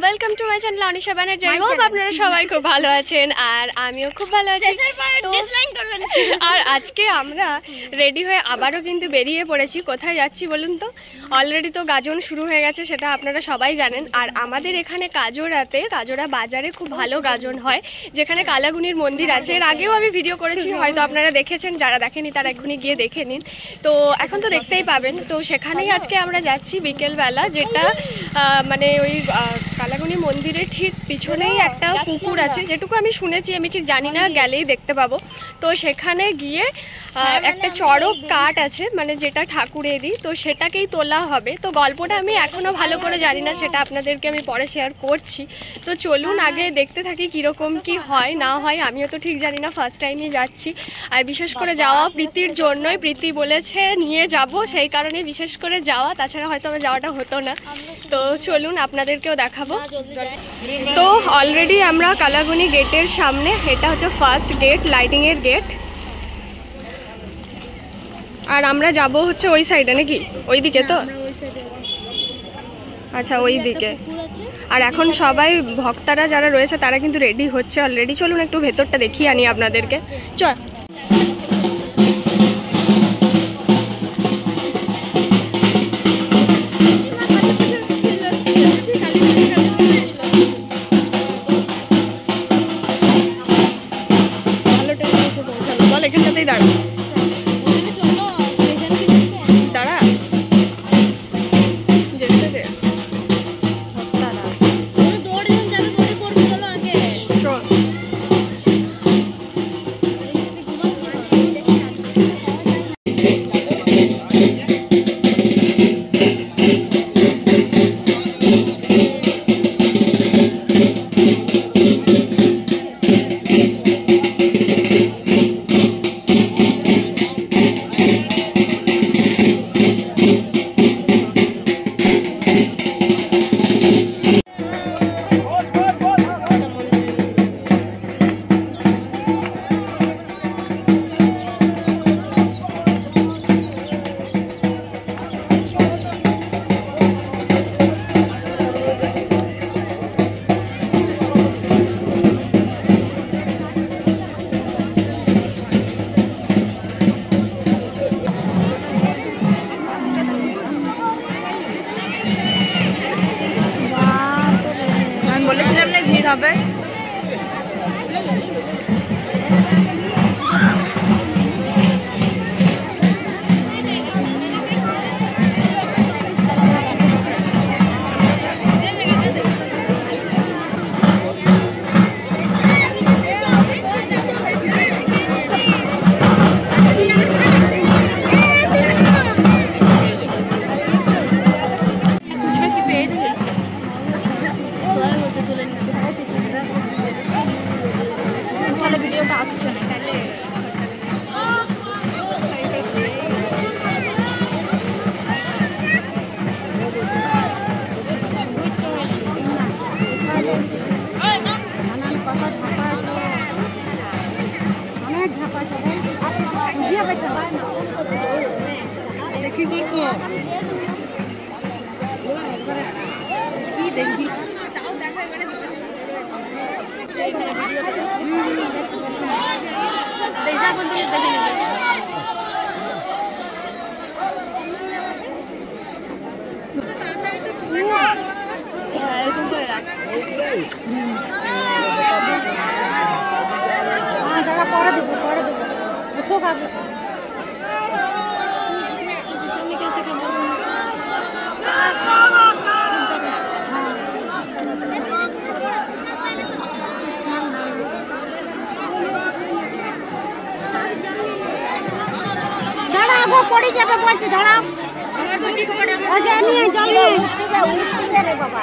Welcome to my channel Anisha Banerjee. I hope আপনারা সবাই খুব ভালো আছেন আর আমিও খুব ভালো আছি। তো আর আজকে আমরা রেডি হয়ে আবারও কিন্তু বেরিয়ে পড়েছি। কোথায় যাচ্ছি বলুন তো? অলরেডি তো গাজন শুরু হয়ে গেছে, সেটা আপনারা সবাই জানেন। আর আমাদের এখানে কাজোরা বাজারে খুব ভালো গাজন হয়, যেখানে কালাগুনির মন্দির আছে। এর আগেও আমি ভিডিও করেছি, হয়তো আপনারা দেখেছেন, যারা দেখেনি তারা এক্ষুনি গিয়ে দেখে নিন। তো এখন তো দেখতেই পাবেন। তো সেখানেই আজকে আমরা যাচ্ছি বিকেলবেলা, যেটা মানে ওই কালাগুনি মন্দিরের ঠিক পিছনেই একটা পুকুর আছে, যেটুকু আমি শুনেছি, আমি ঠিক জানি না, গেলেই দেখতে পাবো। তো সেখানে গিয়ে একটা চড়ক কাঠ আছে, মানে যেটা ঠাকুরেরই, তো সেটাকেই তোলা হবে। তো গল্পটা আমি এখনো ভালো করে জানি না, সেটা আপনাদেরকে আমি পরে শেয়ার করছি। তো চলুন আগে দেখতে থাকি কিরকম কি হয় না হয়। আমিও তো ঠিক জানি না, ফার্স্ট টাইমই যাচ্ছি। আর বিশেষ করে যাওয়া প্রীতির জন্যই, প্রীতি বলেছে নিয়ে যাব, সেই কারণে বিশেষ করে যাওয়া, তাছাড়া হয়তো আমার যাওয়াটা হতো না। তো চলুন আপনাদেরকেও দেখাবো। তো অলরেডি আমরা কালাগুনি গেটের সামনে, এটা হচ্ছে ফার্স্ট গেট, লাইটিং এর গেট। আর আমরা যাব হচ্ছে ওই সাইডে, নাকি ওই দিকে? তো আচ্ছা, ওই দিকে। আর এখন সবাই ভক্তরা যারা রয়েছে তারা কিন্তু রেডি হচ্ছে অলরেডি। চলুন একটু ভেতরটা দেখিয়ে আনি আপনাদেরকে। চল। এখানটাতেই দাঁড়া দাঁড়া যেতে দে। চল। বলেছিলাম না ভিড় হবে। ভিডিওটা আসছে না দেখি দেখবি দেখা বলতে দেখে নেবে। এরকম করে রাখ। দাঁড়া, পরে দেবো উঠো কাকে। দাঁড়াবো, পড়ে যাবে বলছি, দাঁড়াও। বাবা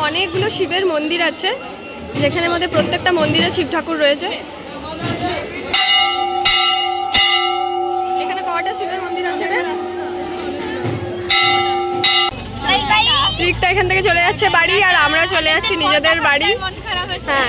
অনেকগুলো শিবের মন্দির আছে, যেখানে মধ্যে প্রত্যেকটা মন্দিরে শিব ঠাকুর রয়েছে। এখানে কয়টা শিবের মন্দির আছে রে? রিক্তা এখান থেকে চলে যাচ্ছে বাড়ি, আর আমরা চলে যাচ্ছি নিজেদের বাড়ি। হ্যাঁ